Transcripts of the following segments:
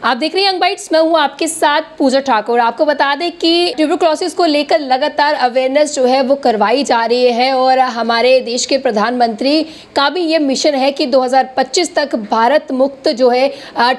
आप देख रहे हैं यंग बाइट्स, मैं हूं आपके साथ पूजा ठाकुर। आपको बता दें कि ट्यूबरक्लोसिस को लेकर लगातार अवेयरनेस जो है वो करवाई जा रही है और हमारे देश के प्रधानमंत्री का भी ये मिशन है कि 2025 तक भारत मुक्त जो है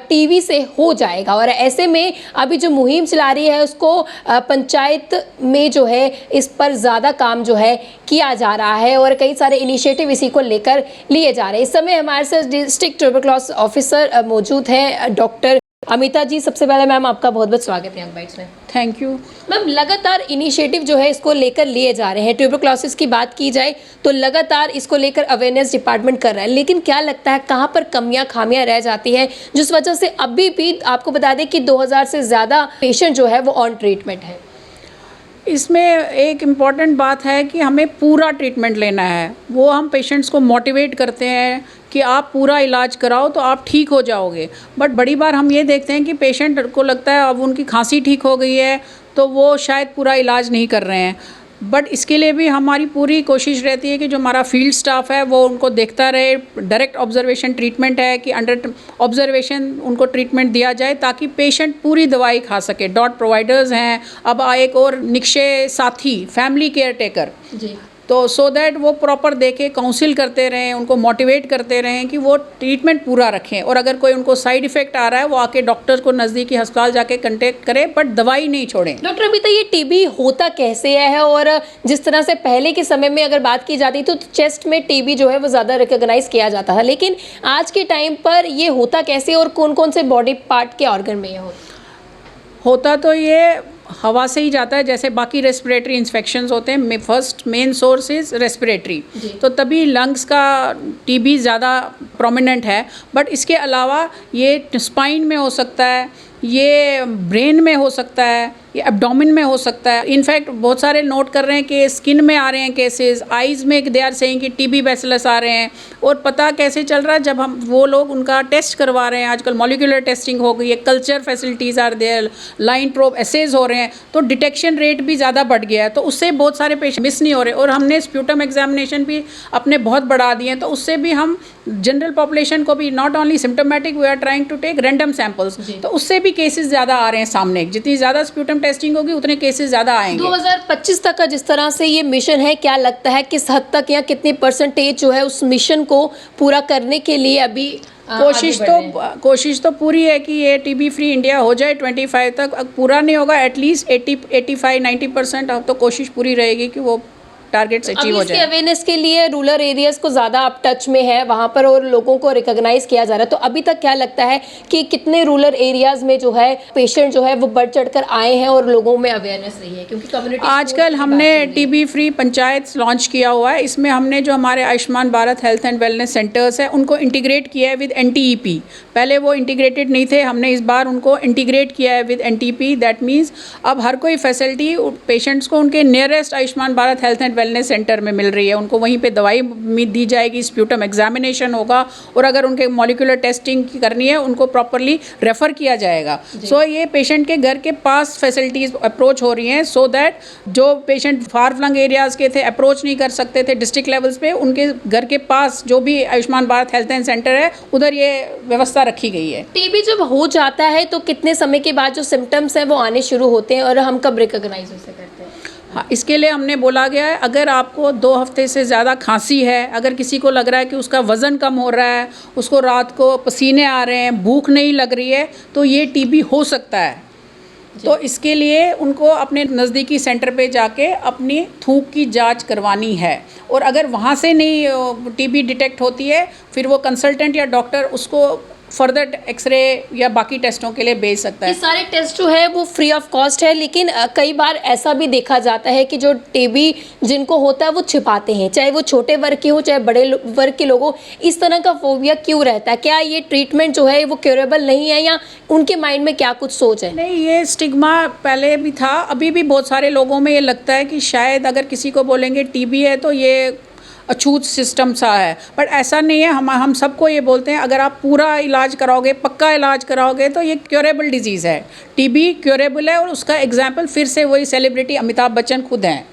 टीबी से हो जाएगा। और ऐसे में अभी जो मुहिम चला रही है उसको पंचायत में जो है इस पर ज़्यादा काम जो है किया जा रहा है और कई सारे इनिशिएटिव इसी को लेकर लिए जा रहे हैं। इस समय हमारे साथ डिस्ट्रिक्ट ट्यूबरक्लोसिस ऑफिसर मौजूद हैं डॉक्टर अमिता जी। सबसे पहले मैम आपका बहुत बहुत स्वागत है यंग बाइट्स में। थैंक यू मैम, लगातार इनिशिएटिव जो है इसको लेकर लिए जा रहे हैं। ट्यूबरक्लोसिस की बात की जाए तो लगातार इसको लेकर अवेयरनेस डिपार्टमेंट कर रहा है, लेकिन क्या लगता है कहाँ पर कमियां खामियां रह जाती हैं जिस वजह से अभी भी आपको बता दें कि 2000 से ज़्यादा पेशेंट जो है वो ऑन ट्रीटमेंट है? इसमें एक इम्पॉर्टेंट बात है कि हमें पूरा ट्रीटमेंट लेना है। वो हम पेशेंट्स को मोटिवेट करते हैं कि आप पूरा इलाज कराओ तो आप ठीक हो जाओगे। बट बड़ी बार हम ये देखते हैं कि पेशेंट को लगता है अब उनकी खांसी ठीक हो गई है तो वो शायद पूरा इलाज नहीं कर रहे हैं। बट इसके लिए भी हमारी पूरी कोशिश रहती है कि जो हमारा फील्ड स्टाफ है वो उनको देखता रहे। डायरेक्ट ऑब्जर्वेशन ट्रीटमेंट है कि अंडर ऑब्जर्वेशन उनको ट्रीटमेंट दिया जाए ताकि पेशेंट पूरी दवाई खा सके। डॉट प्रोवाइडर्स हैं, अब एक और निक्षय साथी, फैमिली केयर टेकर जी, तो सो दैट वो प्रॉपर देके काउंसिल करते रहें, उनको मोटिवेट करते रहें कि वो ट्रीटमेंट पूरा रखें। और अगर कोई उनको साइड इफ़ेक्ट आ रहा है वो आके डॉक्टर को नज़दीकी अस्पताल जाके कंटेक्ट करें, बट दवाई नहीं छोड़ें। डॉक्टर अभी तो ये टीबी होता कैसे है? और जिस तरह से पहले के समय में अगर बात की जाती तो चेस्ट में टीबी जो है वो ज़्यादा रिकॉग्नाइज किया जाता था, लेकिन आज के टाइम पर ये होता कैसे और कौन कौन से बॉडी पार्ट के ऑर्गन में ये होता तो ये हवा से ही जाता है, जैसे बाकी रेस्पिरेटरी इन्फेक्शंस होते हैं। First main source is respiratory, तो तभी लंग्स का टीबी ज़्यादा प्रोमिनेंट है। बट इसके अलावा ये स्पाइन में हो सकता है, ये ब्रेन में हो सकता है, ये एब्डोमेन में हो सकता है। इनफैक्ट बहुत सारे नोट कर रहे हैं कि स्किन में आ रहे हैं केसेस, आइज़ में दे आर सेइंग कि टीबी बैसिलस आ रहे हैं। और पता कैसे चल रहा है? जब हम वो लोग उनका टेस्ट करवा रहे हैं, आजकल मॉलिक्यूलर टेस्टिंग हो गई है, culture facilities are there, line probe assays हो रहे हैं, तो डिटेक्शन रेट भी ज़्यादा बढ़ गया है। तो उससे बहुत सारे पेशेंट मिस नहीं हो रहे। और हमने स्प्यूटम एग्जामिनेशन भी अपने बहुत बढ़ा दिए हैं, तो उससे भी हम जनरल पॉपुलेशन को भी not only symptomatic, we are trying to take random samples, तो उससे भी केसेस ज़्यादा आ रहे हैं सामने। जितनी ज़्यादा स्प्यूटम टेस्टिंग होगी उतने केसेस ज़्यादा आएंगे। 2025 तक का जिस तरह से ये मिशन है, क्या लगता है किस हद तक या कितनी परसेंटेज जो है उस मिशन को पूरा करने के लिए अभी कोशिश तो पूरी है कि ये टीबी फ्री इंडिया हो जाए 25 तक। अब पूरा नहीं होगा, एटलीस्ट 85-90% अब तो कोशिश पूरी रहेगी कि वो टारगेट्स अचीव हो जाए। अवेयरनेस के लिए रूरल एरियाज को ज़्यादा आप टच में है वहाँ पर और लोगों को रिकॉग्नाइज किया जा रहा है, तो अभी तक क्या लगता है कि कितने रूरल एरियाज में जो है पेशेंट जो है वो बढ़ चढ़कर आए हैं और लोगों में अवेयरनेस रही है? क्योंकि कम्युनिटी आजकल हमने टीबी फ्री पंचायत लॉन्च किया हुआ है। इसमें हमने जो हमारे Ayushman Bharat health and wellness centres हैं उनको इंटीग्रेट किया है विद NTEP। पहले वो इंटीग्रेटेड नहीं थे, हमने इस बार उनको इंटीग्रेट किया है विद NTP। दैट मीन्स अब हर कोई फैसिलिटी पेशेंट्स को उनके nearest Ayushman Bharat health and wellness centre में मिल रही है। उनको वहीं पे दवाई दी जाएगी, स्प्यूटम एग्जामिनेशन होगा, और अगर उनके मॉलिक्यूलर टेस्टिंग करनी है उनको प्रॉपरली रेफ़र किया जाएगा। सो ये पेशेंट के घर के पास फैसिलिटीज़ अप्रोच हो रही हैं, सो दैट जो पेशेंट फार फ्लंग एरियाज़ के थे, अप्रोच नहीं कर सकते थे डिस्ट्रिक्ट लेवल्स पे, उनके घर के पास जो भी Ayushman Bharat health and centre है उधर ये व्यवस्था रखी गई है। टीबी जब हो जाता है तो कितने समय के बाद जो सिम्टम्स हैं वो आने शुरू होते हैं और हम कब रिकॉग्नाइज उसे करते हैं? हाँ, इसके लिए हमने बोला गया है अगर आपको 2 हफ्ते से ज़्यादा खांसी है, अगर किसी को लग रहा है कि उसका वज़न कम हो रहा है, उसको रात को पसीने आ रहे हैं, भूख नहीं लग रही है, तो ये टीबी हो सकता है। तो इसके लिए उनको अपने नज़दीकी सेंटर पे जाके अपनी थूक की जांच करवानी है। और अगर वहाँ से नहीं टीबी डिटेक्ट होती है, फिर वो कंसल्टेंट या डॉक्टर उसको फर्दर एक्सरे या बाकी टेस्टों के लिए भेज सकता है। ये सारे टेस्ट जो है वो फ्री ऑफ कॉस्ट है, लेकिन कई बार ऐसा भी देखा जाता है कि जो टीबी जिनको होता है वो छिपाते हैं, चाहे वो छोटे वर्ग के हो चाहे बड़े वर्ग के लोग हो। इस तरह का फोबिया क्यों रहता है? क्या ये ट्रीटमेंट जो है वो क्योरेबल नहीं है या उनके माइंड में क्या कुछ सोच है? नहीं, ये स्टिग्मा पहले भी था, अभी भी बहुत सारे लोगों में ये लगता है कि शायद अगर किसी को बोलेंगे टीबी है तो ये अछूत सिस्टम सा है, बट ऐसा नहीं है। हम सबको ये बोलते हैं अगर आप पूरा इलाज कराओगे, पक्का इलाज कराओगे तो ये क्योरेबल डिजीज़ है। टीबी क्योरेबल है, और उसका एग्जाम्पल फिर से वही सेलिब्रिटी अमिताभ बच्चन खुद हैं।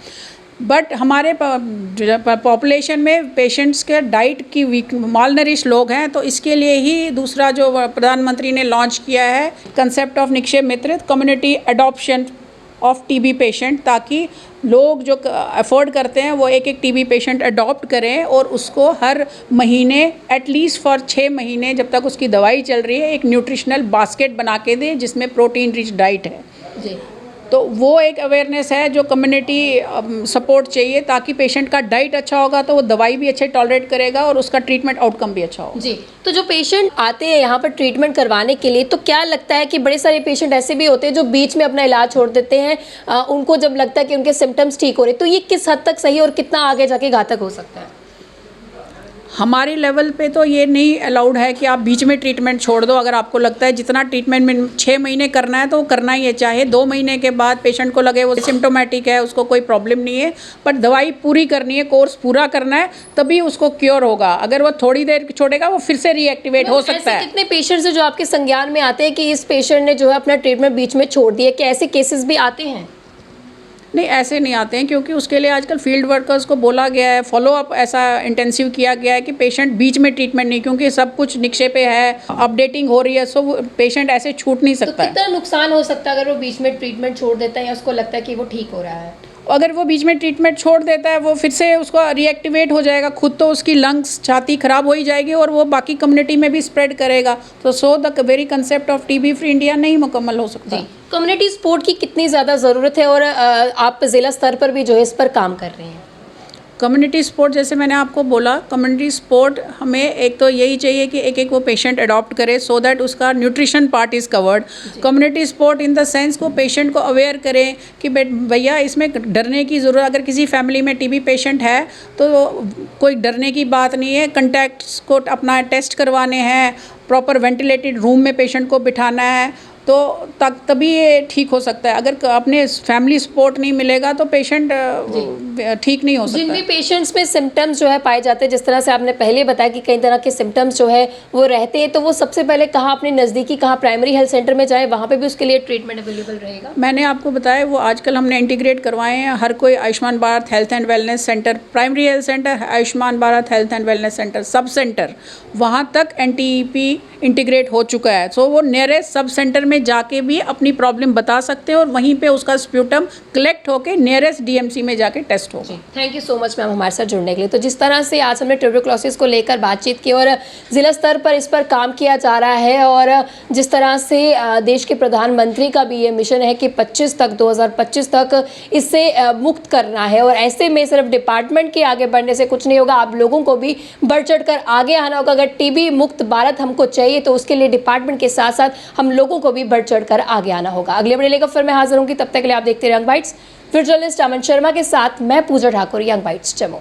बट हमारे पॉपुलेशन में पेशेंट्स के डाइट की वीक माल नरिश लोग हैं, तो इसके लिए ही दूसरा जो प्रधानमंत्री ने लॉन्च किया है concept of Nikshay Mitra community adoption of TB patient, ताकि लोग जो अफोर्ड करते हैं वो एक एक टीबी पेशेंट अडॉप्ट करें और उसको हर महीने एटलीस्ट फॉर 6 महीने जब तक उसकी दवाई चल रही है एक न्यूट्रिशनल बास्केट बना के दें जिसमें प्रोटीन रिच डाइट है जी। तो वो एक अवेयरनेस है जो कम्युनिटी सपोर्ट चाहिए, ताकि पेशेंट का डाइट अच्छा होगा तो वो दवाई भी अच्छे टॉलरेट करेगा और उसका ट्रीटमेंट आउटकम भी अच्छा होगा। जी, तो जो पेशेंट आते हैं यहाँ पर ट्रीटमेंट करवाने के लिए, तो क्या लगता है कि बड़े सारे पेशेंट ऐसे भी होते हैं जो बीच में अपना इलाज छोड़ देते हैं, उनको जब लगता है कि उनके सिम्टम्स ठीक हो रहे, तो ये किस हद तक सही और कितना आगे जाके घातक हो सकता है? हमारी लेवल पे तो ये नहीं अलाउड है कि आप बीच में ट्रीटमेंट छोड़ दो। अगर आपको लगता है जितना ट्रीटमेंट में 6 महीने करना है तो वो करना ही है, चाहे 2 महीने के बाद पेशेंट को लगे वो सिम्टोमेटिक है, उसको कोई प्रॉब्लम नहीं है, पर दवाई पूरी करनी है, कोर्स पूरा करना है, तभी उसको क्योर होगा। अगर वो थोड़ी देर छोड़ेगा वो फिर से रीएक्टिवेट हो सकता है। कितने पेशेंट्स हैं जो आपके संज्ञान में आते हैं कि इस पेशेंट ने जो है अपना ट्रीटमेंट बीच में छोड़ दिया, क्या ऐसे केसेस भी आते हैं? नहीं, ऐसे नहीं आते हैं, क्योंकि उसके लिए आजकल फील्ड वर्कर्स को बोला गया है, फॉलोअप ऐसा इंटेंसिव किया गया है कि पेशेंट बीच में ट्रीटमेंट नहीं, क्योंकि सब कुछ निक्षय पे है, अपडेटिंग हो रही है, सो पेशेंट ऐसे छूट नहीं सकता तो कितना नुकसान हो सकता है अगर वो बीच में ट्रीटमेंट छोड़ देता है या उसको लगता है कि वो ठीक हो रहा है? अगर वो बीच में ट्रीटमेंट छोड़ देता है वो फिर से उसको रीएक्टिवेट हो जाएगा, खुद तो उसकी लंग्स छाती खराब हो ही जाएगी और वो बाकी कम्युनिटी में भी स्प्रेड करेगा। तो so the very concept of TB free India नहीं मुकम्मल हो सकता। कम्युनिटी सपोर्ट की कितनी ज़्यादा ज़रूरत है और आप ज़िला स्तर पर भी जो है इस पर काम कर रहे हैं? कम्युनिटी सपोर्ट, जैसे मैंने आपको बोला, कम्युनिटी सपोर्ट हमें एक तो यही चाहिए कि एक एक वो पेशेंट अडॉप्ट करे सो दैट उसका nutrition part is covered. Community support in the sense को पेशेंट को अवेयर करें कि भैया इसमें डरने की ज़रूरत, अगर किसी फैमिली में टीबी पेशेंट है तो कोई डरने की बात नहीं है, कंटैक्ट्स को अपना टेस्ट करवाने हैं, प्रॉपर वेंटिलेटेड रूम में पेशेंट को बिठाना है, तो तभी ये ठीक हो सकता है। अगर अपने फैमिली सपोर्ट नहीं मिलेगा तो पेशेंट ठीक नहीं हो सकता। जिन भी पेशेंट्स में सिम्टम्स जो है पाए जाते हैं, जिस तरह से आपने पहले बताया कि कई तरह के सिम्टम्स जो है वो रहते हैं, तो वो सबसे पहले कहाँ अपने नज़दीकी कहाँ प्राइमरी हेल्थ सेंटर में जाए, वहाँ पे भी उसके लिए ट्रीटमेंट अवेलेबल रहेगा? मैंने आपको बताया वो आजकल हमने इंटीग्रेट करवाए हैं, हर कोई Ayushman Bharat health and wellness centre, primary health centre, Ayushman Bharat health and wellness centre, sub centre, वहाँ तक NTEP इंटीग्रेट हो चुका है। सो वो नियरेस्ट सब सेंटर में जाके भी अपनी प्रॉब्लम बता सकते हैं और वहीं पे उसका स्प्यूटम कलेक्ट होके नियरेस्ट DMC में जाके टेस्ट होगा। Thank you so much ma'am हमारे साथ जुड़ने के लिए। तो जिस तरह से आज हमने ट्यूबरक्लोसिस को लेकर बातचीत की और ज़िला स्तर पर इस पर काम किया जा रहा है, और जिस तरह से देश के प्रधानमंत्री का भी ये मिशन है कि 2025 तक इससे मुक्त करना है, और ऐसे में सिर्फ डिपार्टमेंट के आगे बढ़ने से कुछ नहीं होगा, आप लोगों को भी बढ़ चढ़ कर आगे आना होगा। अगर टीबी मुक्त भारत हमको चाहिए तो उसके लिए डिपार्टमेंट के साथ साथ हम लोगों को भी बढ़ चढ़ कर आगे आना होगा। अगले बड़े लेकर फिर मैं हाजिर होंगी, तब तक के लिए आप देखते रहिए यंग बाइट्स। फिर जर्नलिस्ट अमन शर्मा के साथ मैं पूजा ठाकुर, यंग बाइट्स जम्मू।